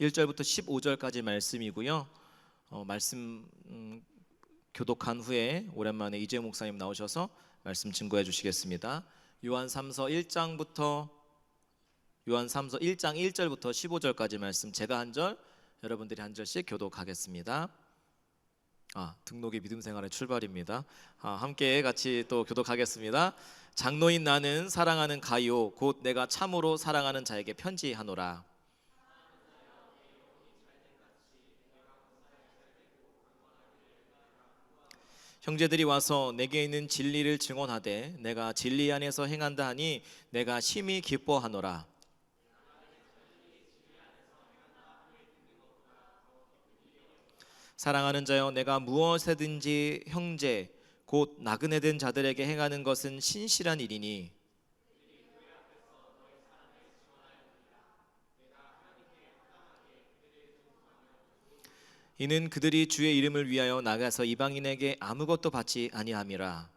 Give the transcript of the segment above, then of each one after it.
1절부터 15절까지 말씀이고요. 말씀 교독한 후에 오랜만에 이재 목사님 나오셔서 말씀 증거해 주시겠습니다. 요한삼서 1장 1절부터 15절까지 말씀 제가 한 절, 여러분들이 한 절씩 교독하겠습니다. 등록이 믿음 생활의 출발입니다. 함께 같이 또 교독하겠습니다. 장로인 나는 사랑하는 가이오 곧 내가 참으로 사랑하는 자에게 편지하노라. 형제들이 와서 내게 있는 진리를 증언하되 내가 진리 안에서 행한다 하니 내가 심히 기뻐하노라. 사랑하는 자여, 내가 무엇이든지 형제 곧 나그네 된 자들에게 행하는 것은 신실한 일이니 이는 그들이 주의 이름을 위하여 나가서 이방인에게 아무것도 받지 아니함이라.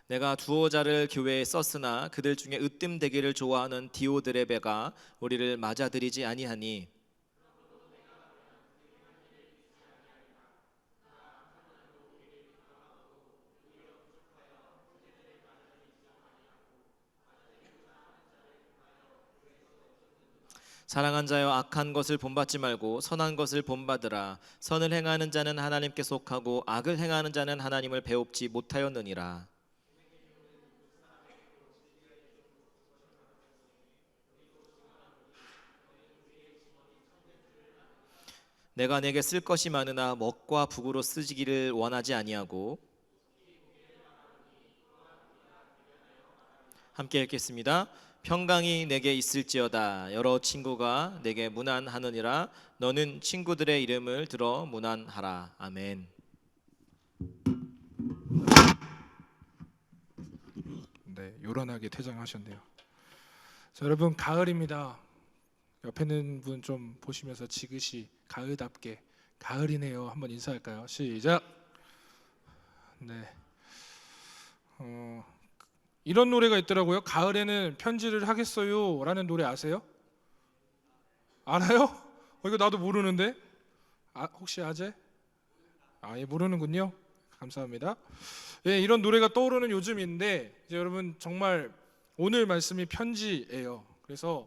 내가 두어 자를 교회에 썼으나 그들 중에 으뜸되기를 좋아하는 디오드레베가 우리를 맞아들이지 아니하니 사랑한 자여, 악한 것을 본받지 말고 선한 것을 본받으라. 선을 행하는 자는 하나님께 속하고 악을 행하는 자는 하나님을 배웁지 못하였느니라. 내가 내게 쓸 것이 많으나 먹과 북으로 쓰기를 원하지 아니하고. 함께 읽겠습니다. 평강이 내게 있을지어다. 여러 친구가 내게 문안하느니라. 너는 친구들의 이름을 들어 문안하라. 아멘. 네, 요란하게 퇴장하셨네요. 자, 여러분, 가을입니다. 옆에 있는 분 좀 보시면서 지그시 가을답게 가을이네요 한번 인사할까요? 시작. 네. 이런 노래가 있더라고요. 가을에는 편지를 하겠어요 라는 노래 아세요? 알아요? 이거 나도 모르는데. 혹시 아재? 예, 모르는군요. 감사합니다. 예, 이런 노래가 떠오르는 요즘인데 이제 여러분 정말 오늘 말씀이 편지예요. 그래서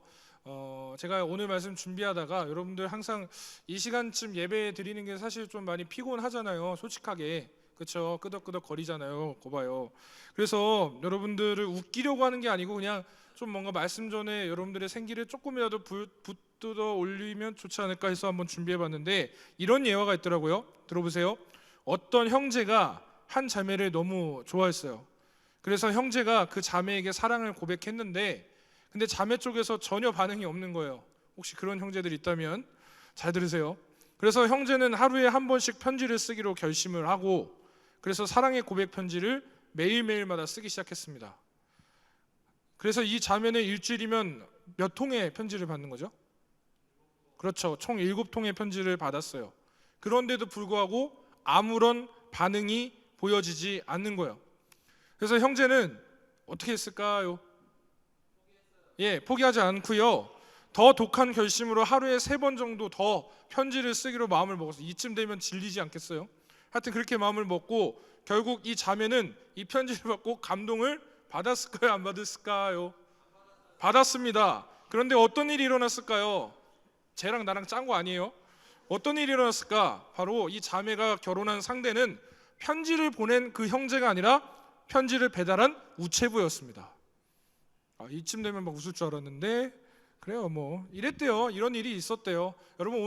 제가 오늘 말씀 준비하다가 여러분들 항상 이 시간쯤 예배 드리는 게 사실 좀 많이 피곤하잖아요. 솔직하게. 그렇죠? 끄덕끄덕 거리잖아요. 거봐요. 그래서 여러분들을 웃기려고 하는 게 아니고 그냥 좀 뭔가 말씀 전에 여러분들의 생기를 조금이라도 붙들어 올리면 좋지 않을까 해서 한번 준비해봤는데 이런 예화가 있더라고요. 들어보세요. 어떤 형제가 한 자매를 너무 좋아했어요. 그래서 형제가 그 자매에게 사랑을 고백했는데 근데 자매 쪽에서 전혀 반응이 없는 거예요. 혹시 그런 형제들이 있다면 잘 들으세요. 그래서 형제는 하루에 한 번씩 편지를 쓰기로 결심을 하고 그래서 사랑의 고백 편지를 매일매일마다 쓰기 시작했습니다. 그래서 이 자매는 일주일이면 몇 통의 편지를 받는 거죠? 그렇죠. 총 7통의 편지를 받았어요. 그런데도 불구하고 아무런 반응이 보여지지 않는 거예요. 그래서 형제는 어떻게 했을까요? 예, 포기하지 않고요. 더 독한 결심으로 하루에 3번 정도 더 편지를 쓰기로 마음을 먹었어요. 이쯤 되면 질리지 않겠어요? 하여튼 그렇게 마음을 먹고 결국 이 자매는 이 편지를 받고 감동을 받았을까요? 안 받았을까요? 받았습니다. 그런데 어떤 일이 일어났을까요? 쟤랑 나랑 짠 거 아니에요? 어떤 일이 일어났을까? 바로 이 자매가 결혼한 상대는 편지를 보낸 그 형제가 아니라 편지를 배달한 우체부였습니다. 이쯤 되면 막 웃을 줄 알았는데 그래요, 뭐 이랬대요. 이런 일이 있었대요. 여러분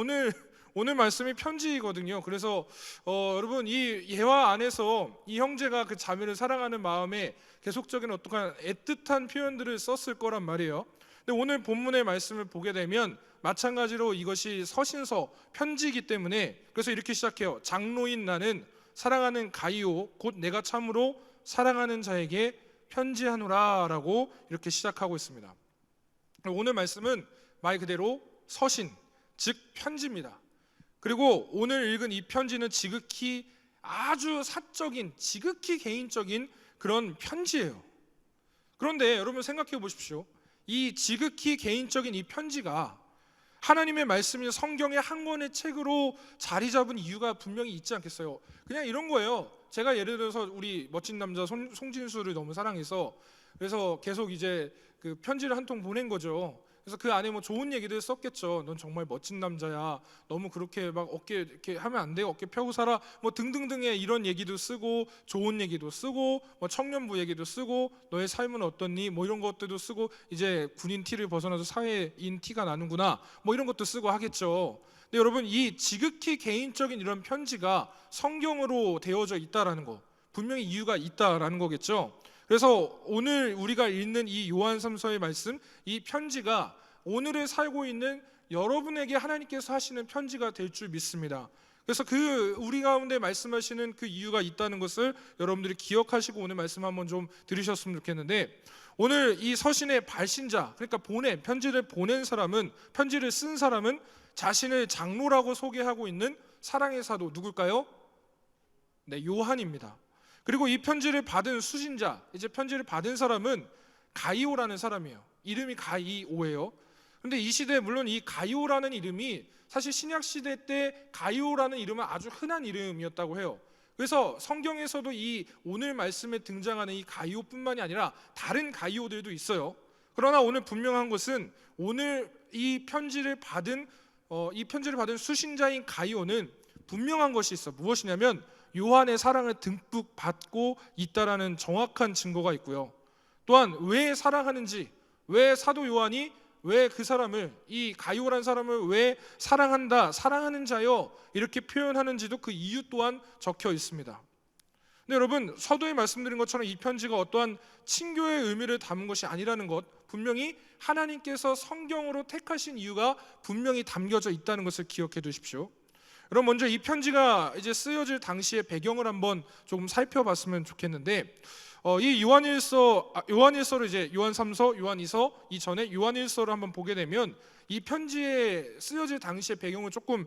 오늘 말씀이 편지거든요. 그래서 여러분 이 예화 안에서 이 형제가 그 자매를 사랑하는 마음에 계속적인 어떠한 애틋한 표현들을 썼을 거란 말이에요. 근데 오늘 본문의 말씀을 보게 되면 마찬가지로 이것이 서신서 편지이기 때문에 그래서 이렇게 시작해요. 장로인 나는 사랑하는 가이오 곧 내가 참으로 사랑하는 자에게 편지하노라 라고 이렇게 시작하고 있습니다. 오늘 말씀은 말 그대로 서신, 즉 편지입니다. 그리고 오늘 읽은 이 편지는 지극히 아주 사적인, 지극히 개인적인 그런 편지예요. 그런데 여러분 생각해 보십시오. 이 지극히 개인적인 이 편지가 하나님의 말씀이 성경의 한 권의 책으로 자리 잡은 이유가 분명히 있지 않겠어요? 그냥 이런 거예요. 제가 예를 들어서 우리 멋진 남자 송진수를 너무 사랑해서 그래서 계속 이제 그 편지를 한 통 보낸 거죠. 그래서 그 안에 뭐 좋은 얘기들 썼겠죠. 넌 정말 멋진 남자야. 너무 그렇게 막 어깨 이렇게 하면 안 돼. 어깨 펴고 살아. 뭐 등등등의 이런 얘기도 쓰고 좋은 얘기도 쓰고 뭐 청년부 얘기도 쓰고 너의 삶은 어떻니? 뭐 이런 것들도 쓰고 이제 군인 티를 벗어나서 사회인 티가 나는구나. 뭐 이런 것도 쓰고 하겠죠. 근데 여러분 이 지극히 개인적인 이런 편지가 성경으로 되어져 있다라는 거 분명히 이유가 있다라는 거겠죠. 그래서 오늘 우리가 읽는 이 요한 3서의 말씀, 이 편지가 오늘에 살고 있는 여러분에게 하나님께서 하시는 편지가 될 줄 믿습니다. 그래서 그 우리 가운데 말씀하시는 그 이유가 있다는 것을 여러분들이 기억하시고 오늘 말씀 한번 좀 들으셨으면 좋겠는데, 오늘 이 서신의 발신자, 그러니까 편지를 보낸 사람은, 편지를 쓴 사람은 자신을 장로라고 소개하고 있는 사랑의 사도 누굴까요? 네, 요한입니다. 그리고 이 편지를 받은 수신자, 이제 편지를 받은 사람은 가이오라는 사람이에요. 이름이 가이오예요. 그런데 이 시대에 물론 이 가이오라는 이름이 사실 신약 시대 때 가이오라는 이름은 아주 흔한 이름이었다고 해요. 그래서 성경에서도 이 오늘 말씀에 등장하는 이 가이오뿐만이 아니라 다른 가이오들도 있어요. 그러나 오늘 분명한 것은 오늘 이 편지를 받은 수신자인 가이오는 분명한 것이 있어. 무엇이냐면 요한의 사랑을 듬뿍 받고 있다라는 정확한 증거가 있고요. 또한 왜 사랑하는지, 왜 사도 요한이 왜 그 사람을, 이 가이오라는 사람을 왜 사랑하는 자여 이렇게 표현하는지도 그 이유 또한 적혀 있습니다. 근데 여러분 서두에 말씀드린 것처럼 이 편지가 어떠한 친교의 의미를 담은 것이 아니라는 것, 분명히 하나님께서 성경으로 택하신 이유가 분명히 담겨져 있다는 것을 기억해 두십시오. 그럼 먼저 이 편지가 이제 쓰여질 당시의 배경을 한번 조금 살펴봤으면 좋겠는데, 이 요한일서를 이제 요한 3서, 요한 2서 이전에 요한 1서를 한번 보게 되면 이 편지에 쓰여질 당시의 배경을 조금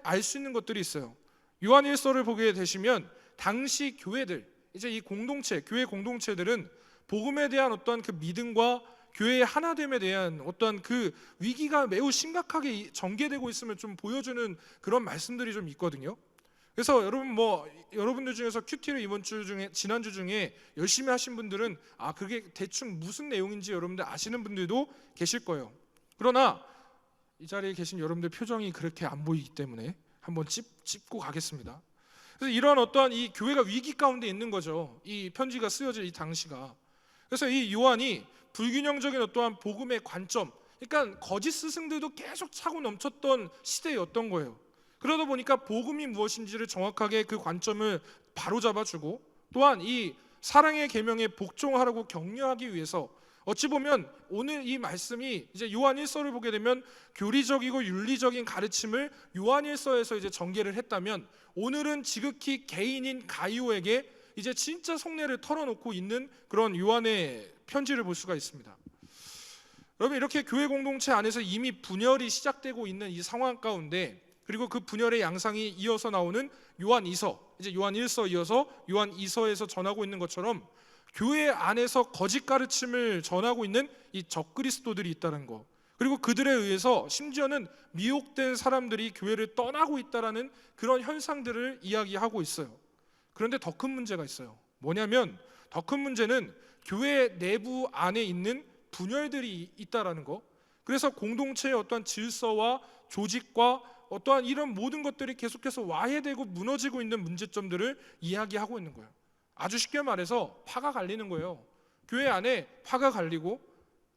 알 수 있는 것들이 있어요. 요한 1서를 보게 되시면 당시 교회들, 이제 이 공동체, 교회 공동체들은 복음에 대한 어떤 그 믿음과 교회의 하나됨에 대한 어떤 그 위기가 매우 심각하게 전개되고 있음을 좀 보여주는 그런 말씀들이 좀 있거든요. 그래서 여러분들 중에서 큐티를 지난주 중에 열심히 하신 분들은 그게 대충 무슨 내용인지 여러분들 아시는 분들도 계실 거예요. 그러나 이 자리에 계신 여러분들 표정이 그렇게 안 보이기 때문에 한번 짚고 가겠습니다. 그래서 이러한 어떠한 이 교회가 위기 가운데 있는 거죠. 이 편지가 쓰여질 이 당시가. 그래서 이 요한이 불균형적인 어떠한 복음의 관점, 그러니까 거짓 스승들도 계속 차고 넘쳤던 시대였던 거예요. 그러다 보니까 복음이 무엇인지를 정확하게 그 관점을 바로잡아주고, 또한 이 사랑의 계명에 복종하라고 격려하기 위해서 어찌 보면 오늘 이 말씀이 이제 요한 1서를 보게 되면 교리적이고 윤리적인 가르침을 요한 1서에서 이제 전개를 했다면, 오늘은 지극히 개인인 가이오에게 이제 진짜 속내를 털어놓고 있는 그런 요한의 편지를 볼 수가 있습니다. 여러분 이렇게 교회 공동체 안에서 이미 분열이 시작되고 있는 이 상황 가운데, 그리고 그 분열의 양상이 이어서 나오는 요한 2서, 이제 요한 1서 이어서 요한 2서에서 전하고 있는 것처럼 교회 안에서 거짓 가르침을 전하고 있는 이 적그리스도들이 있다는 거, 그리고 그들에 의해서 심지어는 미혹된 사람들이 교회를 떠나고 있다는 그런 현상들을 이야기하고 있어요. 그런데 더 큰 문제가 있어요. 뭐냐면 더 큰 문제는 교회 내부 안에 있는 분열들이 있다라는 거. 그래서 공동체의 어떠한 질서와 조직과 어떠한 이런 모든 것들이 계속해서 와해되고 무너지고 있는 문제점들을 이야기하고 있는 거예요. 아주 쉽게 말해서 파가 갈리는 거예요. 교회 안에 파가 갈리고,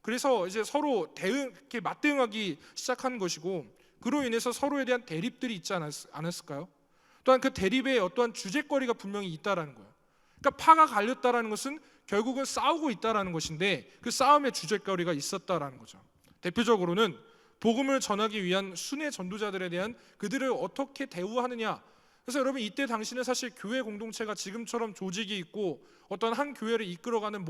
그래서 이제 서로 이렇게 맞대응하기 시작하는 것이고, 그로 인해서 서로에 대한 대립들이 있지 않았을까요? 또한 그 대립에 어떠한 주제거리가 분명히 있다라는 거예요. 그러니까 파가 갈렸다라는 것은 결국은 싸우고 있다라는 것인데, 그 싸움의 주제거리가 있었다라는 거죠. 대표적으로는 복음을 전하기 위한 순회 전도자들에 대한 그들을 어떻게 대우하느냐. 그래서 여러분 이때 당시는 사실 교회 공동체가 지금처럼 조직이 있고 어떤 한 교회를 이끌어가는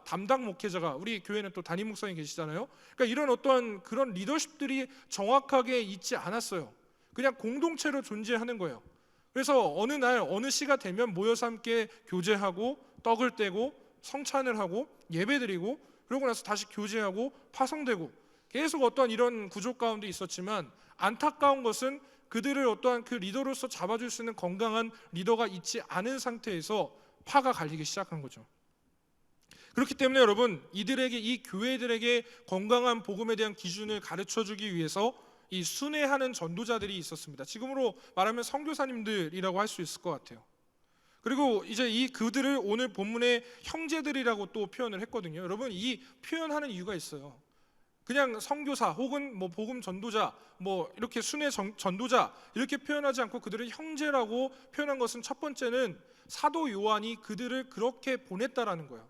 담당 목회자가, 우리 교회는 또 담임 목사님 계시잖아요. 그러니까 이런 어떠한 그런 리더십들이 정확하게 있지 않았어요. 그냥 공동체로 존재하는 거예요. 그래서 어느 날 어느 시가 되면 모여서 함께 교제하고 떡을 떼고 성찬을 하고 예배드리고 그러고 나서 다시 교제하고 파송되고 계속 어떠한 이런 구조 가운데 있었지만 안타까운 것은 그들을 어떠한 그 리더로서 잡아줄 수 있는 건강한 리더가 있지 않은 상태에서 파가 갈리기 시작한 거죠. 그렇기 때문에 여러분, 이들에게, 이 교회들에게 건강한 복음에 대한 기준을 가르쳐주기 위해서 이 순회하는 전도자들이 있었습니다. 지금으로 말하면 선교사님들이라고 할 수 있을 것 같아요. 그리고 이제 이 그들을 오늘 본문에 형제들이라고 또 표현을 했거든요. 여러분, 이 표현하는 이유가 있어요. 그냥 선교사 혹은 뭐 복음 전도자, 뭐 이렇게 순회 전도자 이렇게 표현하지 않고 그들을 형제라고 표현한 것은, 첫 번째는 사도 요한이 그들을 그렇게 보냈다라는 거예요.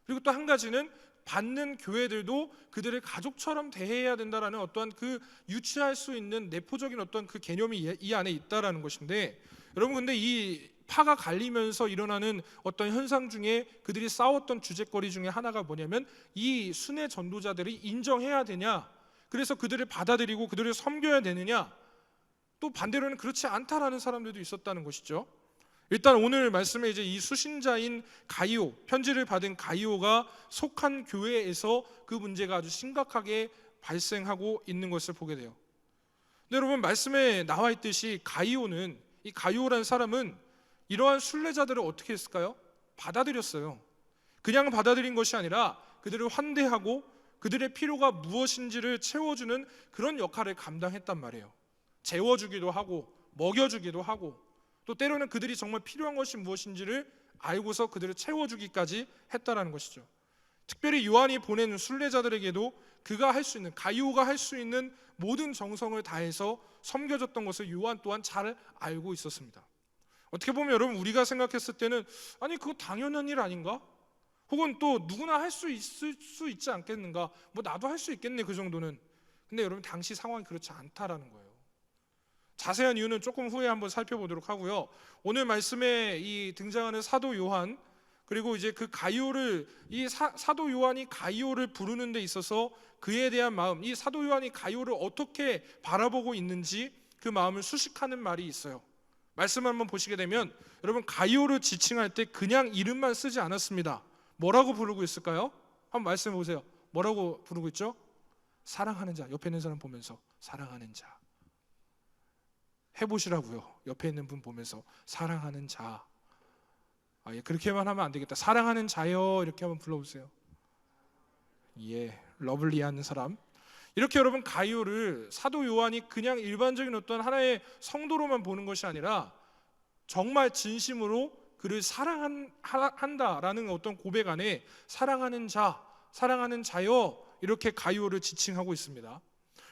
그리고 또 한 가지는 받는 교회들도 그들을 가족처럼 대해야 된다라는 어떠한 그 유추할 수 있는 내포적인 어떤 그 개념이 이 안에 있다라는 것인데, 여러분, 근데 이 파가 갈리면서 일어나는 어떤 현상 중에 그들이 싸웠던 주제거리 중에 하나가 뭐냐면, 이 순회 전도자들이 인정해야 되냐, 그래서 그들을 받아들이고 그들을 섬겨야 되느냐, 또 반대로는 그렇지 않다라는 사람들도 있었다는 것이죠. 일단 오늘 말씀에 이제 이 수신자인 가이오, 편지를 받은 가이오가 속한 교회에서 그 문제가 아주 심각하게 발생하고 있는 것을 보게 돼요. 근데 여러분, 말씀에 나와 있듯이 가이오는, 이 가이오라는 사람은 이러한 순례자들을 어떻게 했을까요? 받아들였어요. 그냥 받아들인 것이 아니라 그들을 환대하고 그들의 필요가 무엇인지를 채워주는 그런 역할을 감당했단 말이에요. 재워주기도 하고 먹여주기도 하고, 또 때로는 그들이 정말 필요한 것이 무엇인지를 알고서 그들을 채워주기까지 했다라는 것이죠. 특별히 요한이 보낸 순례자들에게도 그가 할 수 있는, 가이오가 할 수 있는 모든 정성을 다해서 섬겨줬던 것을 요한 또한 잘 알고 있었습니다. 어떻게 보면 여러분, 우리가 생각했을 때는 아니 그거 당연한 일 아닌가? 혹은 또 누구나 할 수 있지 않겠는가? 뭐 나도 할 수 있겠네, 그 정도는. 근데 여러분, 당시 상황이 그렇지 않다라는 거예요. 자세한 이유는 조금 후에 한번 살펴보도록 하고요. 오늘 말씀에 이 등장하는 사도 요한, 그리고 이제 그 가이오를, 이 사도 요한이 가이오를 부르는 데 있어서 그에 대한 마음, 이 사도 요한이 가이오를 어떻게 바라보고 있는지 그 마음을 수식하는 말이 있어요. 말씀 한번 보시게 되면, 여러분, 가이오를 지칭할 때 그냥 이름만 쓰지 않았습니다. 뭐라고 부르고 있을까요? 한번 말씀해 보세요. 뭐라고 부르고 있죠? 사랑하는 자. 옆에 있는 사람 보면서 사랑하는 자 해보시라고요. 옆에 있는 분 보면서 사랑하는 자. 예, 그렇게만 하면 안 되겠다. 사랑하는 자요, 이렇게 한번 불러보세요. 예, 러블리한 사람. 이렇게 여러분, 가이오를 사도 요한이 그냥 일반적인 어떤 하나의 성도로만 보는 것이 아니라 정말 진심으로 그를 사랑한다라는 어떤 고백 안에 사랑하는 자, 사랑하는 자요, 이렇게 가이오를 지칭하고 있습니다.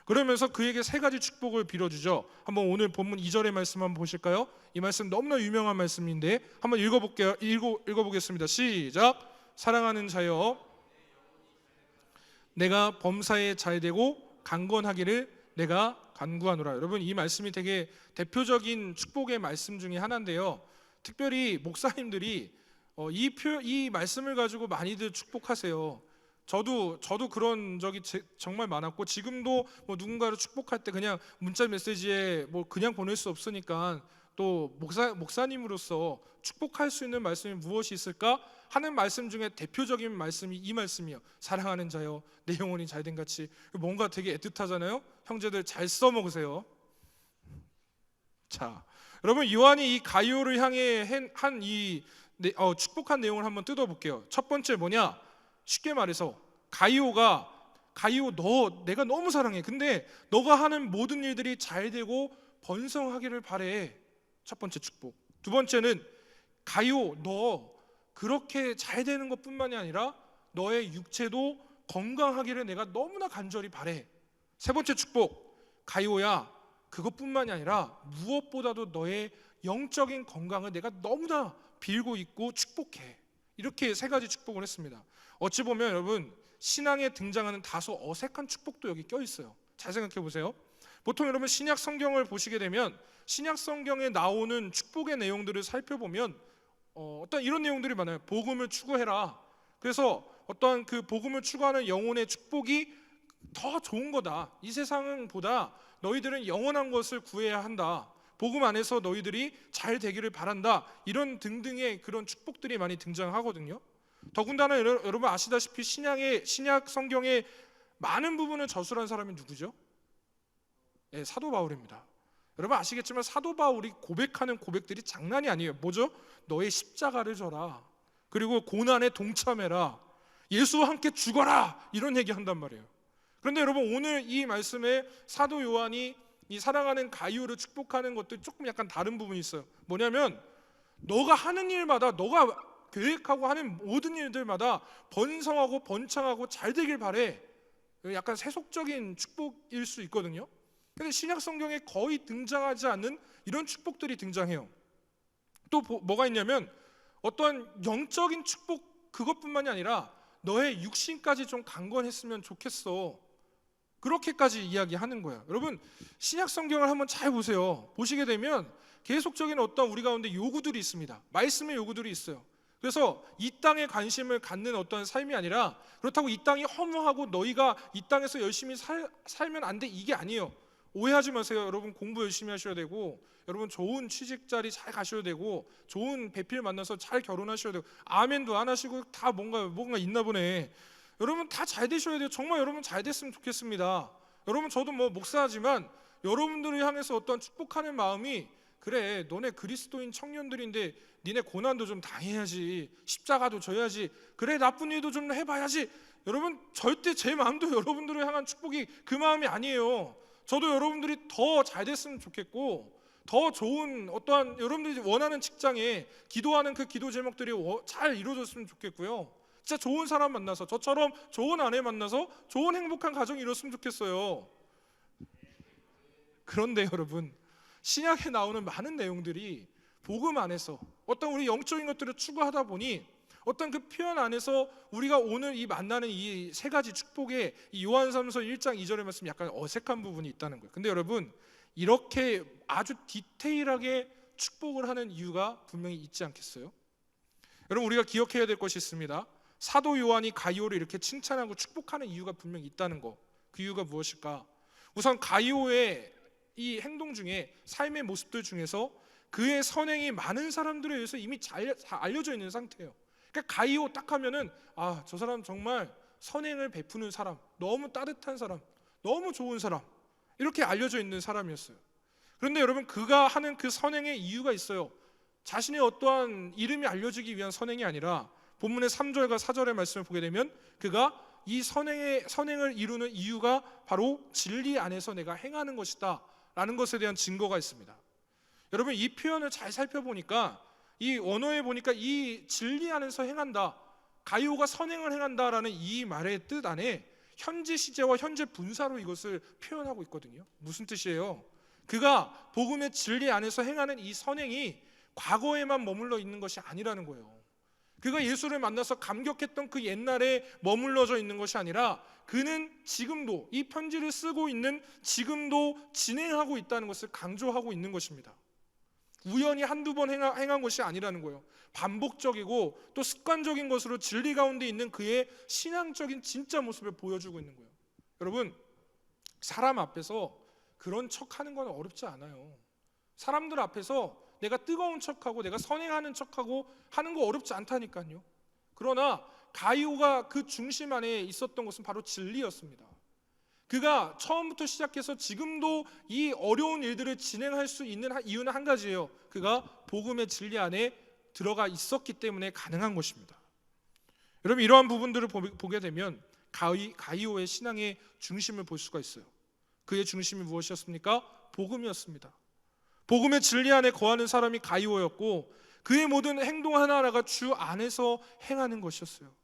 그러면서 그에게 세 가지 축복을 빌어주죠. 한번 오늘 본문 2절의 말씀 한번 보실까요? 이 말씀 너무나 유명한 말씀인데 한번 읽어보겠습니다. 시작. 사랑하는 자여, 내가 범사에 잘되고 강건하기를 내가 간구하노라. 여러분, 이 말씀이 되게 대표적인 축복의 말씀 중에 하나인데요. 특별히 목사님들이 이 말씀을 가지고 많이들 축복하세요. 저도 그런 적이 정말 많았고, 지금도 뭐 누군가를 축복할 때 그냥 문자 메시지에 뭐 그냥 보낼 수 없으니까 또 목사님으로서 축복할 수 있는 말씀이 무엇이 있을까 하는 말씀 중에 대표적인 말씀이 이 말씀이에요. 사랑하는 자여, 내 영혼이 잘된 같이. 뭔가 되게 애틋하잖아요. 형제들 잘 써먹으세요. 자, 여러분, 요한이 이 가이오를 향해 한 이 축복한 내용을 한번 뜯어볼게요. 첫 번째 뭐냐? 쉽게 말해서 가이오, 너 내가 너무 사랑해. 근데 너가 하는 모든 일들이 잘 되고 번성하기를 바래. 첫 번째 축복. 두 번째는 가이오, 너 그렇게 잘 되는 것뿐만이 아니라 너의 육체도 건강하기를 내가 너무나 간절히 바래. 세 번째 축복. 가이오야, 그것뿐만이 아니라 무엇보다도 너의 영적인 건강을 내가 너무나 빌고 있고 축복해. 이렇게 세 가지 축복을 했습니다. 어찌 보면 여러분, 신앙에 등장하는 다소 어색한 축복도 여기 껴있어요. 잘 생각해 보세요. 보통 여러분, 신약 성경을 보시게 되면 신약 성경에 나오는 축복의 내용들을 살펴보면 어떤 이런 내용들이 많아요. 복음을 추구해라. 그래서 어떤 그 복음을 추구하는 영혼의 축복이 더 좋은 거다. 이 세상보다 너희들은 영원한 것을 구해야 한다. 복음 안에서 너희들이 잘 되기를 바란다. 이런 등등의 그런 축복들이 많이 등장하거든요. 더군다나 여러분 아시다시피 신약 성경의 많은 부분을 저술한 사람이 누구죠? 네, 사도 바울입니다. 여러분 아시겠지만 사도 바울이 고백하는 고백들이 장난이 아니에요. 뭐죠? 너의 십자가를 져라. 그리고 고난에 동참해라. 예수와 함께 죽어라. 이런 얘기 한단 말이에요. 그런데 여러분 오늘 이 말씀에 사도 요한이 이 사랑하는 가이오를 축복하는 것도 조금 약간 다른 부분이 있어요. 뭐냐면 너가 하는 일마다 너가 계획하고 하는 모든 일들마다 번성하고 번창하고 잘 되길 바래. 약간 세속적인 축복일 수 있거든요. 근데 신약 성경에 거의 등장하지 않는 이런 축복들이 등장해요. 또 뭐가 있냐면 어떠한 영적인 축복 그것뿐만이 아니라 너의 육신까지 좀 강건했으면 좋겠어. 그렇게까지 이야기하는 거예요. 여러분 신약 성경을 한번 잘 보세요. 보시게 되면 계속적인 어떤 우리 가운데 요구들이 있습니다. 말씀의 요구들이 있어요. 그래서 이 땅에 관심을 갖는 어떤 삶이 아니라 그렇다고 이 땅이 허무하고 너희가 이 땅에서 열심히 살면 안 돼 이게 아니에요. 오해하지 마세요. 여러분 공부 열심히 하셔야 되고 여러분 좋은 취직 자리 잘 가셔야 되고 좋은 배필 만나서 잘 결혼하셔야 되고 아멘도 안 하시고 다 뭔가 있나 보네. 여러분 다 잘 되셔야 돼요. 정말 여러분 잘 됐으면 좋겠습니다. 여러분 저도 뭐 목사지만 여러분들을 향해서 어떤 축복하는 마음이 그래 너네 그리스도인 청년들인데 니네 고난도 좀 당해야지 십자가도 져야지 그래 나쁜 일도 좀 해봐야지. 여러분 절대 제 마음도 여러분들을 향한 축복이 그 마음이 아니에요. 저도 여러분들이 더 잘 됐으면 좋겠고 더 좋은 어떠한 여러분들이 원하는 직장에 기도하는 그 기도 제목들이 잘 이루어졌으면 좋겠고요. 진짜 좋은 사람 만나서 저처럼 좋은 아내 만나서 좋은 행복한 가정이 이뤘으면 좋겠어요. 그런데 여러분 신약에 나오는 많은 내용들이 복음 안에서 어떤 우리 영적인 것들을 추구하다 보니 어떤 그 표현 안에서 우리가 오늘 이 만나는 이 세 가지 축복의 이 요한삼서 1장 2절의 말씀이 약간 어색한 부분이 있다는 거예요. 근데 여러분 이렇게 아주 디테일하게 축복을 하는 이유가 분명히 있지 않겠어요? 여러분 우리가 기억해야 될 것이 있습니다. 사도 요한이 가이오를 이렇게 칭찬하고 축복하는 이유가 분명히 있다는 거. 그 이유가 무엇일까? 우선 가이오의 이 행동 중에 삶의 모습들 중에서 그의 선행이 많은 사람들에 의해서 이미 잘 알려져 있는 상태예요. 그러니까 가이오 딱 하면은 아, 저 사람 정말 선행을 베푸는 사람, 너무 따뜻한 사람, 너무 좋은 사람 이렇게 알려져 있는 사람이었어요. 그런데 여러분 그가 하는 그 선행의 이유가 있어요. 자신의 어떠한 이름이 알려지기 위한 선행이 아니라 본문의 3절과 4절의 말씀을 보게 되면 그가 이 선행을 이루는 이유가 바로 진리 안에서 내가 행하는 것이다 라는 것에 대한 증거가 있습니다. 여러분 이 표현을 잘 살펴보니까 이 원어에 보니까 이 진리 안에서 행한다, 가이오가 선행을 행한다라는 이 말의 뜻 안에 현재 시제와 현재 분사로 이것을 표현하고 있거든요. 무슨 뜻이에요? 그가 복음의 진리 안에서 행하는 이 선행이 과거에만 머물러 있는 것이 아니라는 거예요. 그가 예수를 만나서 감격했던 그 옛날에 머물러져 있는 것이 아니라 그는 지금도 이 편지를 쓰고 있는 지금도 진행하고 있다는 것을 강조하고 있는 것입니다. 우연히 한두 번 행한 것이 아니라는 거예요. 반복적이고 또 습관적인 것으로 진리 가운데 있는 그의 신앙적인 진짜 모습을 보여주고 있는 거예요. 여러분 사람 앞에서 그런 척하는 건 어렵지 않아요. 사람들 앞에서 내가 뜨거운 척하고 내가 선행하는 척하고 하는 거 어렵지 않다니까요. 그러나 가이오가 그 중심 안에 있었던 것은 바로 진리였습니다. 그가 처음부터 시작해서 지금도 이 어려운 일들을 진행할 수 있는 이유는 한 가지예요. 그가 복음의 진리 안에 들어가 있었기 때문에 가능한 것입니다. 여러분 이러한 부분들을 보게 되면 가이오의 신앙의 중심을 볼 수가 있어요. 그의 중심이 무엇이었습니까? 복음이었습니다. 복음의 진리 안에 거하는 사람이 가이오였고 그의 모든 행동 하나하나가 주 안에서 행하는 것이었어요.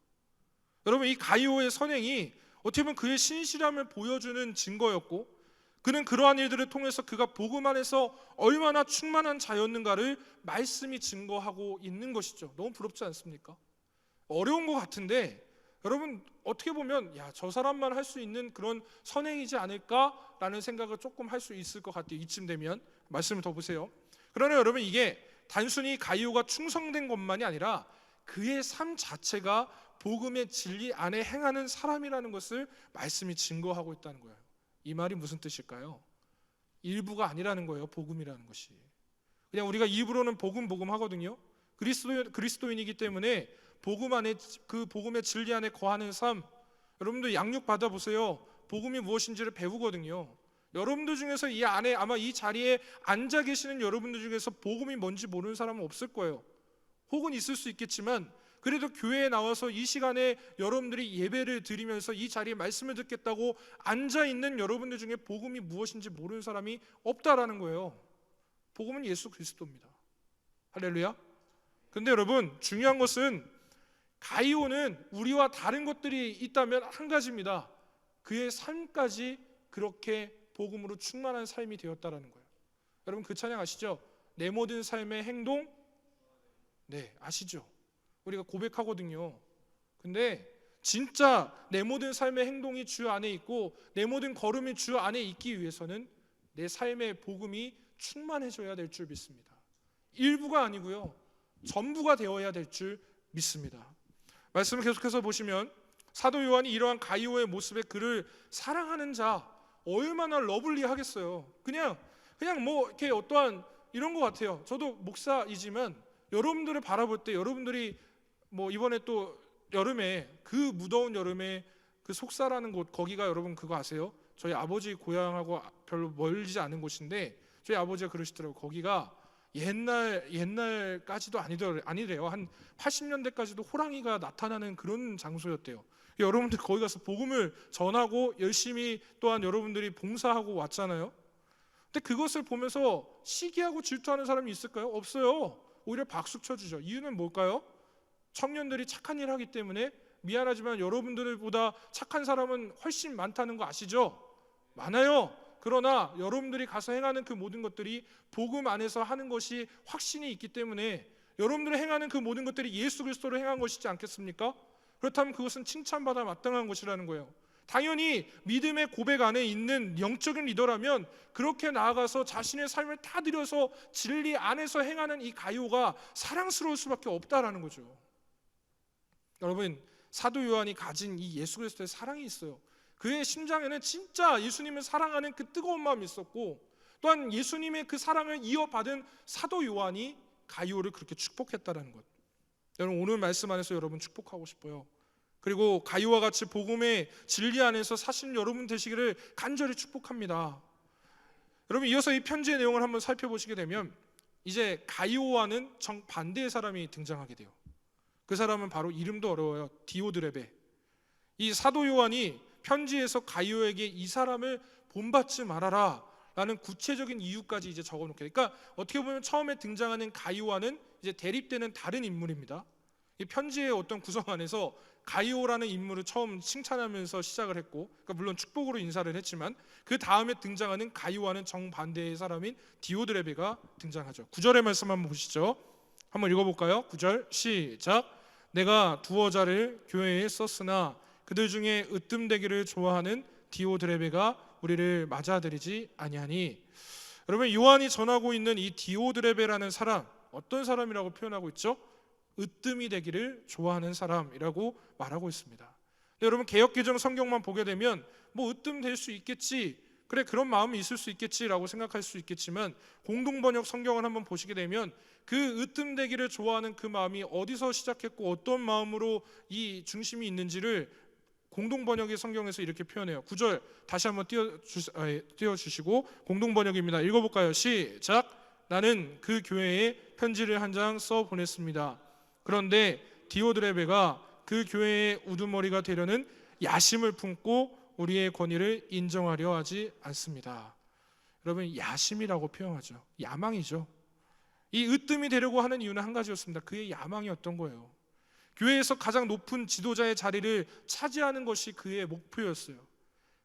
여러분 이 가이오의 선행이 어떻게 보면 그의 신실함을 보여주는 증거였고 그는 그러한 일들을 통해서 그가 복음 안에서 얼마나 충만한 자였는가를 말씀이 증거하고 있는 것이죠. 너무 부럽지 않습니까? 어려운 것 같은데 여러분 어떻게 보면 야, 저 사람만 할 수 있는 그런 선행이지 않을까라는 생각을 조금 할 수 있을 것 같아요. 이쯤 되면 말씀을 더 보세요. 그러나 여러분 이게 단순히 가이오가 충성된 것만이 아니라 그의 삶 자체가 복음의 진리 안에 행하는 사람이라는 것을 말씀이 증거하고 있다는 거예요. 이 말이 무슨 뜻일까요? 일부가 아니라는 거예요. 복음이라는 것이. 그냥 우리가 입으로는 복음 하거든요. 그리스도인이기 때문에 복음 안에, 그 복음의 진리 안에 거하는 삶, 여러분들 양육 받아보세요. 복음이 무엇인지를 배우거든요. 여러분들 중에서 이 안에, 아마 이 자리에 앉아 계시는 여러분들 중에서 복음이 뭔지 모르는 사람은 없을 거예요. 혹은 있을 수 있겠지만, 그래도 교회에 나와서 이 시간에 여러분들이 예배를 드리면서 이 자리에 말씀을 듣겠다고 앉아 있는 여러분들 중에 복음이 무엇인지 모르는 사람이 없다라는 거예요. 복음은 예수 그리스도입니다. 할렐루야. 근데 여러분, 중요한 것은 가이오는 우리와 다른 것들이 있다면 한 가지입니다. 그의 삶까지 그렇게 복음으로 충만한 삶이 되었다라는 거예요. 여러분, 그 찬양 아시죠? 내 모든 삶의 행동, 네, 아시죠? 우리가 고백하거든요. 근데 진짜 내 모든 삶의 행동이 주 안에 있고 내 모든 걸음이 주 안에 있기 위해서는 내 삶의 복음이 충만해져야 될 줄 믿습니다. 일부가 아니고요, 전부가 되어야 될 줄 믿습니다. 말씀을 계속해서 보시면 사도 요한이 이러한 가이오의 모습에 그를 사랑하는 자, 얼마나 러블리하겠어요. 그냥 뭐 이렇게 어떠한 이런 것 같아요. 저도 목사이지만 여러분들을 바라볼 때, 여러분들이 뭐 이번에 또 여름에, 그 무더운 여름에 그 속사라는 곳, 거기가 여러분 그거 아세요? 저희 아버지 고향하고 별로 멀지 않은 곳인데 저희 아버지가 그러시더라고요. 거기가 옛날까지도 아니래요. 한 80년대까지도 호랑이가 나타나는 그런 장소였대요. 여러분들 거기 가서 복음을 전하고 열심히 또한 여러분들이 봉사하고 왔잖아요. 근데 그것을 보면서 시기하고 질투하는 사람이 있을까요? 없어요. 오히려 박수 쳐주죠. 이유는 뭘까요? 청년들이 착한 일 하기 때문에. 미안하지만 여러분들보다 착한 사람은 훨씬 많다는 거 아시죠? 많아요. 그러나 여러분들이 가서 행하는 그 모든 것들이 복음 안에서 하는 것이 확신이 있기 때문에 여러분들이 행하는 그 모든 것들이 예수 그리스도로 행한 것이지 않겠습니까? 그렇다면 그것은 칭찬받아 마땅한 것이라는 거예요. 당연히 믿음의 고백 안에 있는 영적인 리더라면 그렇게 나아가서 자신의 삶을 다 들여서 진리 안에서 행하는 이 가이오가 사랑스러울 수밖에 없다라는 거죠. 여러분, 사도 요한이 가진 이 예수 그리스도의 사랑이 있어요. 그의 심장에는 진짜 예수님을 사랑하는 그 뜨거운 마음이 있었고, 또한 예수님의 그 사랑을 이어받은 사도 요한이 가이오를 그렇게 축복했다라는 것. 여러분, 오늘 말씀 안에서 여러분 축복하고 싶어요. 그리고 가이오와 같이 복음의 진리 안에서 사신 여러분 되시기를 간절히 축복합니다. 여러분, 이어서 이 편지의 내용을 한번 살펴보시게 되면 이제 가이오와는 정반대의 사람이 등장하게 돼요. 그 사람은 바로 이름도 어려워요. 디오드레베. 이 사도 요한이 편지에서 가이오에게 이 사람을 본받지 말아라 라는 구체적인 이유까지 이제 적어놓게. 그러니까 어떻게 보면 처음에 등장하는 가이오와는 이제 대립되는 다른 인물입니다. 이 편지의 어떤 구성 안에서 가이오라는 인물을 처음 칭찬하면서 시작을 했고, 그러니까 물론 축복으로 인사를 했지만 그 다음에 등장하는 가이오와는 정반대의 사람인 디오드레베가 등장하죠. 9절의 말씀 한번 보시죠. 한번 읽어볼까요? 9절 시작. 내가 두어 자를 교회에 썼으나 그들 중에 으뜸되기를 좋아하는 디오드레베가 우리를 맞아들이지 아니하니. 여러분, 요한이 전하고 있는 이 디오드레베라는 사람, 어떤 사람이라고 표현하고 있죠? 으뜸이 되기를 좋아하는 사람이라고 말하고 있습니다. 여러분, 개역개정 성경만 보게 되면 뭐 으뜸 될 수 있겠지, 그래 그런 마음이 있을 수 있겠지라고 생각할 수 있겠지만, 공동번역 성경을 한번 보시게 되면 그 으뜸되기를 좋아하는 그 마음이 어디서 시작했고 어떤 마음으로 이 중심이 있는지를 공동번역의 성경에서 이렇게 표현해요. 9절 다시 한번 띄워주시고, 공동번역입니다. 읽어볼까요? 시작. 나는 그 교회에 편지를 한 장 써보냈습니다. 그런데 디오드레베가 그 교회의 우두머리가 되려는 야심을 품고 우리의 권위를 인정하려 하지 않습니다. 여러분, 야심이라고 표현하죠. 야망이죠. 이 으뜸이 되려고 하는 이유는 한 가지였습니다. 그의 야망이었던 거예요. 교회에서 가장 높은 지도자의 자리를 차지하는 것이 그의 목표였어요.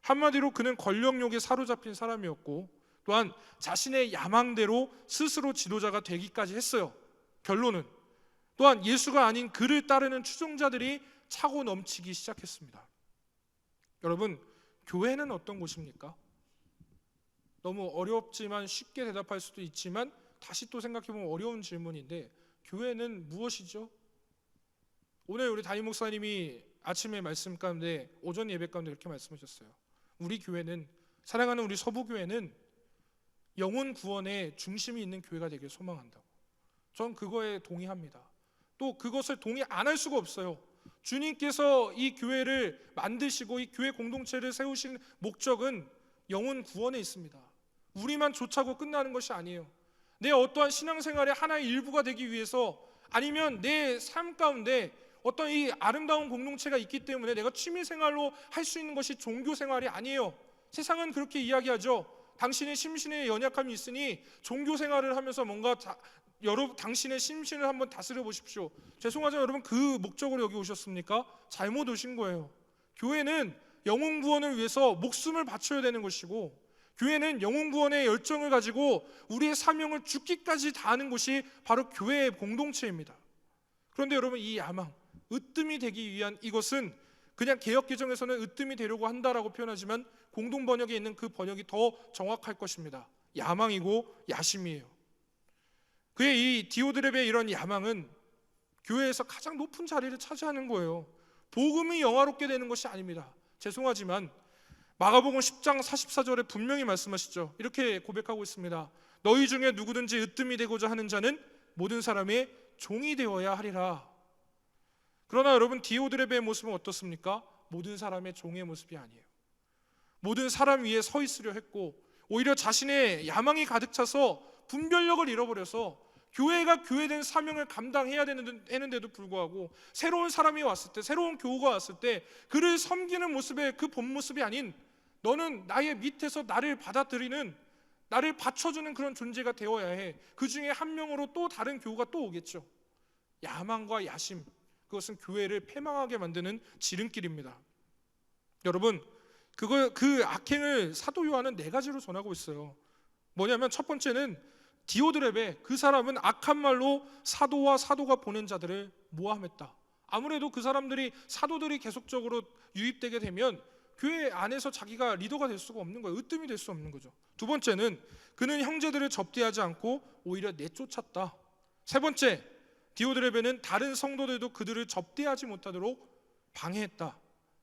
한마디로 그는 권력욕에 사로잡힌 사람이었고, 또한 자신의 야망대로 스스로 지도자가 되기까지 했어요. 결론은 또한 예수가 아닌 그를 따르는 추종자들이 차고 넘치기 시작했습니다. 여러분, 교회는 어떤 곳입니까? 너무 어렵지만 쉽게 대답할 수도 있지만 다시 또 생각해보면 어려운 질문인데, 교회는 무엇이죠? 오늘 우리 담임 목사님이 아침에 말씀 가운데, 오전 예배 가운데 이렇게 말씀하셨어요. 우리 교회는, 사랑하는 우리 서부교회는 영혼 구원의 중심이 있는 교회가 되길 소망한다고. 전 그거에 동의합니다. 또 그것을 동의 안 할 수가 없어요. 주님께서 이 교회를 만드시고 이 교회 공동체를 세우신 목적은 영혼 구원에 있습니다. 우리만 좋자고 끝나는 것이 아니에요. 내 어떠한 신앙생활의 하나의 일부가 되기 위해서, 아니면 내 삶 가운데 어떤 이 아름다운 공동체가 있기 때문에 내가 취미생활로 할 수 있는 것이 종교생활이 아니에요. 세상은 그렇게 이야기하죠. 당신의 심신에 연약함이 있으니 종교생활을 하면서 뭔가 여러분 당신의 심신을 한번 다스려 보십시오. 죄송하지만 여러분, 그 목적으로 여기 오셨습니까? 잘못 오신 거예요. 교회는 영혼 구원을 위해서 목숨을 바쳐야 되는 것이고, 교회는 영혼 구원의 열정을 가지고 우리의 사명을 죽기까지 다하는 곳이 바로 교회의 공동체입니다. 그런데 여러분, 이 야망, 으뜸이 되기 위한 이것은 그냥 개역개정에서는 으뜸이 되려고 한다라고 표현하지만 공동 번역에 있는 그 번역이 더 정확할 것입니다. 야망이고 야심이에요. 그의 이 디오드렙의 이런 야망은 교회에서 가장 높은 자리를 차지하는 거예요. 복음이 영화롭게 되는 것이 아닙니다. 죄송하지만 마가복음 10장 44절에 분명히 말씀하시죠. 이렇게 고백하고 있습니다. 너희 중에 누구든지 으뜸이 되고자 하는 자는 모든 사람의 종이 되어야 하리라. 그러나 여러분, 디오드렙의 모습은 어떻습니까? 모든 사람의 종의 모습이 아니에요. 모든 사람 위에 서 있으려 했고, 오히려 자신의 야망이 가득 차서 분별력을 잃어버려서 교회가 교회된 사명을 감당해야 되는데도 불구하고 새로운 사람이 왔을 때, 새로운 교우가 왔을 때 그를 섬기는 모습의 그 본 모습이 아닌, 너는 나의 밑에서 나를 받아들이는, 나를 받쳐주는 그런 존재가 되어야 해. 그 중에 한 명으로 또 다른 교우가 또 오겠죠. 야망과 야심, 그것은 교회를 패망하게 만드는 지름길입니다. 여러분, 그 악행을 사도 요한은 4가지로 전하고 있어요. 뭐냐면, 첫 번째는 디오드렙의, 그 사람은 악한 말로 사도가 보낸 자들을 모함했다. 아무래도 그 사람들이, 사도들이 계속적으로 유입되게 되면 교회 안에서 자기가 리더가 될 수가 없는 거예요. 으뜸이 될 수 없는 거죠. 두 번째는 그는 형제들을 접대하지 않고 오히려 내쫓았다. 세 번째, 디오드렙에는 다른 성도들도 그들을 접대하지 못하도록 방해했다.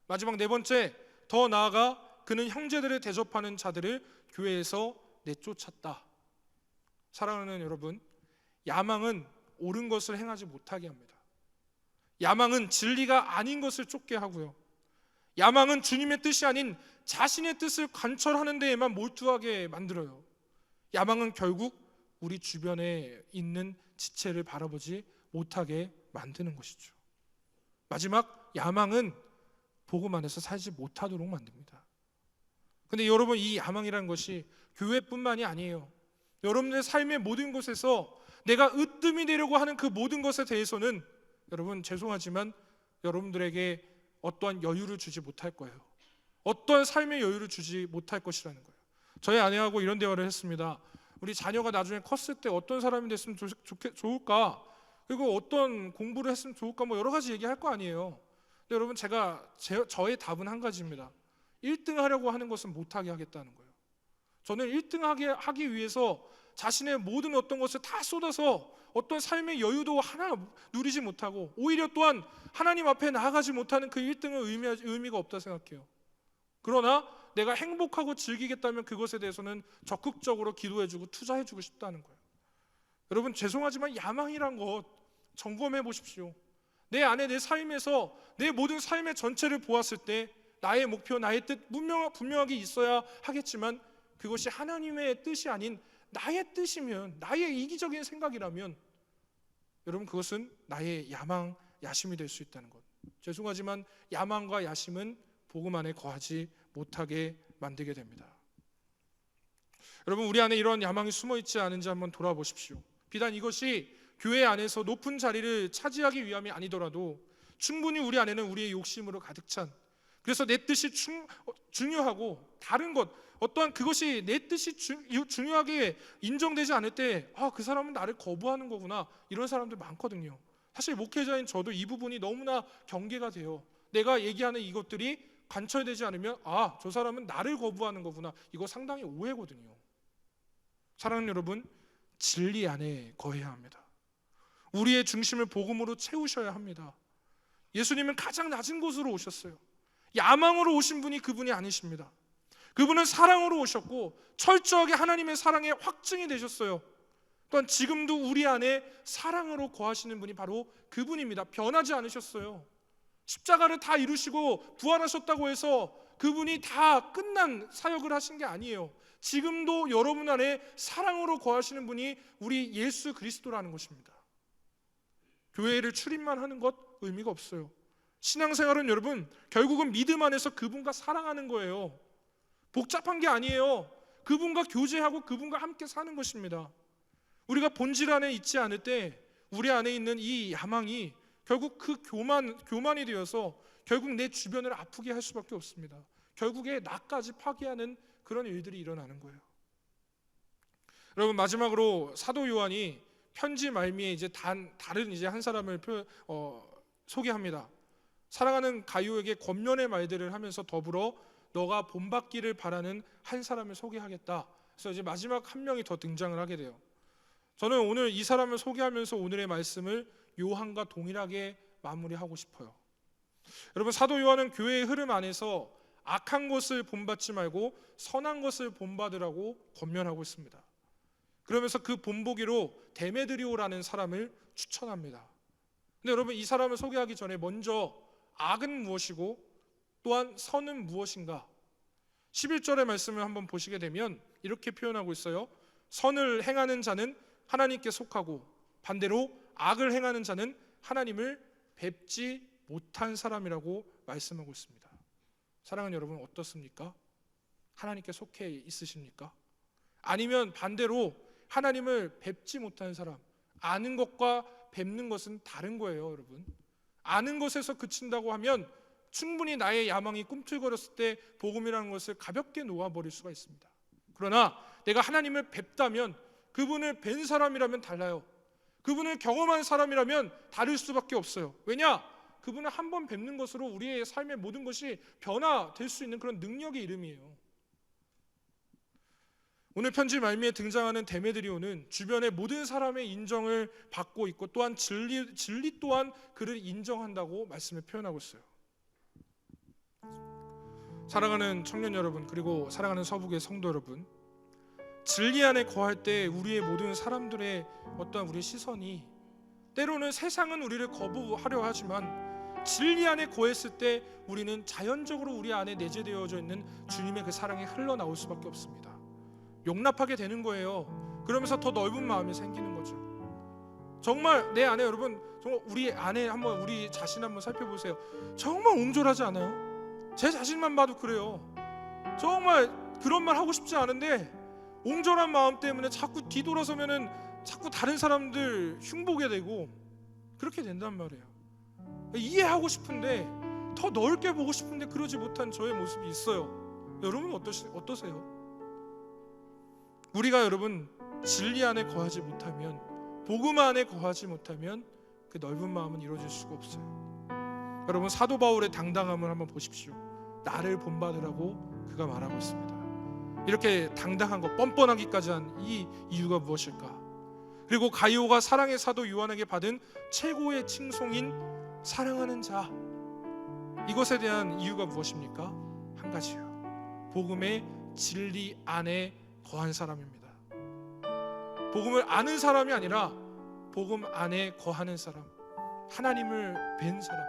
마지막 네 번째, 더 나아가 그는 형제들을 대접하는 자들을 교회에서 내쫓았다. 사랑하는 여러분, 야망은 옳은 것을 행하지 못하게 합니다. 야망은 진리가 아닌 것을 쫓게 하고요. 야망은 주님의 뜻이 아닌 자신의 뜻을 관철하는 데에만 몰두하게 만들어요. 야망은 결국 우리 주변에 있는 지체를 바라보지 못하게 만드는 것이죠. 마지막, 야망은 복음 안에서 살지 못하도록 만듭니다. 근데 여러분, 이 야망이라는 것이 교회뿐만이 아니에요. 여러분의 삶의 모든 곳에서 내가 으뜸이 되려고 하는 그 모든 것에 대해서는, 여러분 죄송하지만 여러분들에게 어떠한 여유를 주지 못할 거예요. 어떠한 삶의 여유를 주지 못할 것이라는 거예요. 저희 아내하고 이런 대화를 했습니다. 우리 자녀가 나중에 컸을 때 어떤 사람이 됐으면 좋을까? 그리고 어떤 공부를 했으면 좋을까? 뭐 여러 가지 얘기할 거 아니에요. 근데 여러분, 저의 답은 한 가지입니다. 1등 하려고 하는 것은 못하게 하겠다는 거예요. 저는 1등 하기 위해서 자신의 모든 어떤 것을 다 쏟아서 어떤 삶의 여유도 하나 누리지 못하고, 오히려 또한 하나님 앞에 나아가지 못하는 그 1등은 의미가 없다 생각해요. 그러나 내가 행복하고 즐기겠다면 그것에 대해서는 적극적으로 기도해주고 투자해주고 싶다는 거예요. 여러분 죄송하지만 야망이란 것 점검해 보십시오. 내 안에, 내 삶에서 내 모든 삶의 전체를 보았을 때 나의 목표, 나의 뜻 분명하게 있어야 하겠지만, 그것이 하나님의 뜻이 아닌 나의 뜻이면, 나의 이기적인 생각이라면, 여러분 그것은 나의 야망, 야심이 될 수 있다는 것. 죄송하지만 야망과 야심은 복음 안에 거하지 못하게 만들게 됩니다. 여러분, 우리 안에 이런 야망이 숨어 있지 않은지 한번 돌아보십시오. 비단 이것이 교회 안에서 높은 자리를 차지하기 위함이 아니더라도 충분히 우리 안에는 우리의 욕심으로 가득 찬, 그래서 내 뜻이 중요하고 다른 것, 어떠한 그것이 내 뜻이 중요하게 인정되지 않을 때, 그 사람은 나를 거부하는 거구나, 이런 사람들 많거든요. 사실 목회자인 저도 이 부분이 너무나 경계가 돼요. 내가 얘기하는 이것들이 관철되지 않으면 저 사람은 나를 거부하는 거구나, 이거 상당히 오해거든요. 사랑하는 여러분, 진리 안에 거해야 합니다. 우리의 중심을 복음으로 채우셔야 합니다. 예수님은 가장 낮은 곳으로 오셨어요. 야망으로 오신 분이 그분이 아니십니다. 그분은 사랑으로 오셨고 철저하게 하나님의 사랑의 확증이 되셨어요. 또한 지금도 우리 안에 사랑으로 거하시는 분이 바로 그분입니다. 변하지 않으셨어요. 십자가를 다 이루시고 부활하셨다고 해서 그분이 다 끝난 사역을 하신 게 아니에요. 지금도 여러분 안에 사랑으로 거하시는 분이 우리 예수 그리스도라는 것입니다. 교회를 출입만 하는 것 의미가 없어요. 신앙생활은 여러분 결국은 믿음 안에서 그분과 사랑하는 거예요. 복잡한 게 아니에요. 그분과 교제하고 그분과 함께 사는 것입니다. 우리가 본질 안에 있지 않을 때 우리 안에 있는 이 야망이 결국 그 교만이 되어서 결국 내 주변을 아프게 할 수밖에 없습니다. 결국에 나까지 파괴하는 그런 일들이 일어나는 거예요. 여러분, 마지막으로 사도 요한이 편지 말미에 이제 다른 이제 한 사람을 소개합니다. 사랑하는 가요에게 권면의 말들을 하면서 더불어 너가 본받기를 바라는 한 사람을 소개하겠다. 그래서 이제 마지막 한 명이 더 등장을 하게 돼요. 저는 오늘 이 사람을 소개하면서 오늘의 말씀을 요한과 동일하게 마무리하고 싶어요. 여러분, 사도 요한은 교회의 흐름 안에서 악한 것을 본받지 말고 선한 것을 본받으라고 권면하고 있습니다. 그러면서 그 본보기로 데메드리오라는 사람을 추천합니다. 근데 여러분, 이 사람을 소개하기 전에 먼저 악은 무엇이고 또한 선은 무엇인가? 11절의 말씀을 한번 보시게 되면 이렇게 표현하고 있어요. 선을 행하는 자는 하나님께 속하고 반대로 악을 행하는 자는 하나님을 뵙지 못한 사람이라고 말씀하고 있습니다. 사랑하는 여러분, 어떻습니까? 하나님께 속해 있으십니까? 아니면 반대로 하나님을 뵙지 못하는 사람, 아는 것과 뵙는 것은 다른 거예요, 여러분. 아는 것에서 그친다고 하면 충분히 나의 야망이 꿈틀거렸을 때 복음이라는 것을 가볍게 놓아버릴 수가 있습니다. 그러나 내가 하나님을 뵙다면, 그분을 뵌 사람이라면 달라요. 그분을 경험한 사람이라면 다를 수밖에 없어요. 왜냐? 그분을 한 번 뵙는 것으로 우리의 삶의 모든 것이 변화될 수 있는 그런 능력의 이름이에요. 오늘 편지 말미에 등장하는 데메드리오는 주변의 모든 사람의 인정을 받고 있고 또한 진리 또한 그를 인정한다고 말씀을 표현하고 있어요. 사랑하는 청년 여러분, 그리고 사랑하는 서북의 성도 여러분, 진리 안에 거할 때 우리의 모든 사람들의 어떠한 우리의 시선이 때로는 세상은 우리를 거부하려 하지만 진리 안에 거했을 때 우리는 자연적으로 우리 안에 내재되어져 있는 주님의 그 사랑이 흘러나올 수밖에 없습니다. 용납하게 되는 거예요. 그러면서 더 넓은 마음이 생기는 거죠. 정말 내 안에, 여러분, 정말 우리 안에 한번 우리 자신 한번 살펴보세요. 정말 옹졸하지 않아요? 제 자신만 봐도 그래요. 정말 그런 말 하고 싶지 않은데 옹졸한 마음 때문에 자꾸 뒤돌아서면은 자꾸 다른 사람들 흉보게 되고 그렇게 된단 말이에요. 이해하고 싶은데 더 넓게 보고 싶은데 그러지 못한 저의 모습이 있어요. 여러분 어떠세요? 우리가 여러분 진리 안에 거하지 못하면, 복음 안에 거하지 못하면 그 넓은 마음은 이루어질 수가 없어요. 여러분, 사도 바울의 당당함을 한번 보십시오. 나를 본받으라고 그가 말하고 있습니다. 이렇게 당당한 것, 뻔뻔하기까지 한 이 이유가 무엇일까? 그리고 가이오가 사랑의 사도 요한에게 받은 최고의 칭송인 사랑하는 자, 이것에 대한 이유가 무엇입니까? 한 가지예요. 복음의 진리 안에 거한 사람입니다. 복음을 아는 사람이 아니라 복음 안에 거하는 사람, 하나님을 뵌 사람,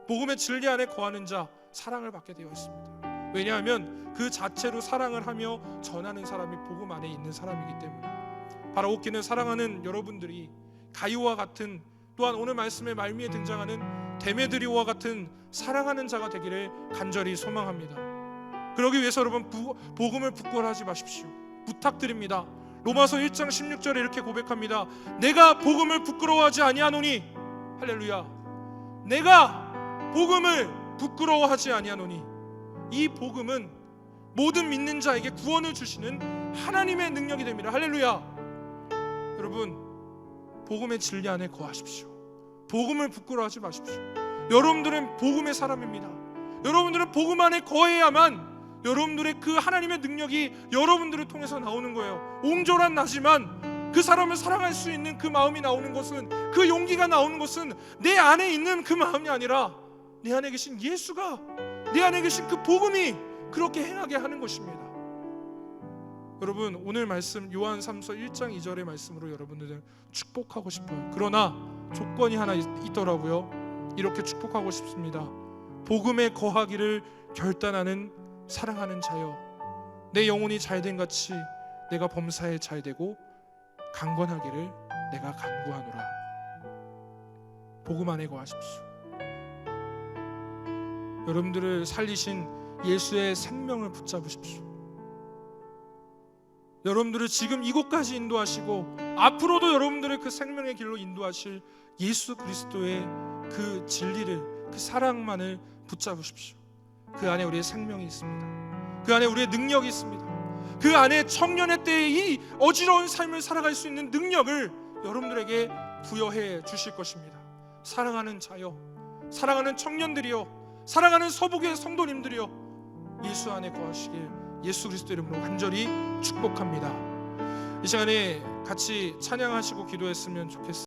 복음의 진리 안에 거하는 자, 사랑을 받게 되어 있습니다. 왜냐하면 그 자체로 사랑을 하며 전하는 사람이 복음 안에 있는 사람이기 때문에. 바라옵기는 사랑하는 여러분들이 가이오와 같은, 또한 오늘 말씀의 말미에 등장하는 데메드리오와 같은 사랑하는 자가 되기를 간절히 소망합니다. 그러기 위해서 여러분, 복음을 부끄러워하지 마십시오. 부탁드립니다. 로마서 1장 16절에 이렇게 고백합니다. 내가 복음을 부끄러워하지 아니하노니, 할렐루야, 내가 복음을 부끄러워하지 아니하노니. 이 복음은 모든 믿는 자에게 구원을 주시는 하나님의 능력이 됩니다. 할렐루야. 여러분, 복음의 진리 안에 거하십시오. 복음을 부끄러워하지 마십시오. 여러분들은 복음의 사람입니다. 여러분들은 복음 안에 거해야만 여러분들의 그 하나님의 능력이 여러분들을 통해서 나오는 거예요. 옹졸한 나지만 그 사람을 사랑할 수 있는 그 마음이 나오는 것은, 그 용기가 나오는 것은 내 안에 있는 그 마음이 아니라 내 안에 계신 예수가, 내 안에 계신 그 복음이 그렇게 행하게 하는 것입니다. 여러분, 오늘 말씀 요한 3서 1장 2절의 말씀으로 여러분들을 축복하고 싶어요. 그러나 조건이 하나 있더라고요. 이렇게 축복하고 싶습니다. 복음에 거하기를 결단하는 사랑하는 자여, 내 영혼이 잘된 같이 내가 범사에 잘되고 강건하기를 내가 간구하노라. 복음 안에 거하십시오. 여러분들을 살리신 예수의 생명을 붙잡으십시오. 여러분들을 지금 이곳까지 인도하시고 앞으로도 여러분들을 그 생명의 길로 인도하실 예수 그리스도의 그 진리를, 그 사랑만을 붙잡으십시오. 그 안에 우리의 생명이 있습니다. 그 안에 우리의 능력이 있습니다. 그 안에 청년의 때에 이 어지러운 삶을 살아갈 수 있는 능력을 여러분들에게 부여해 주실 것입니다. 사랑하는 자여, 사랑하는 청년들이여, 사랑하는 서북의 성도님들이여, 예수 안에 거하시길 예수 그리스도 이름으로 간절히 축복합니다. 이 시간에 같이 찬양하시고 기도했으면 좋겠습니다.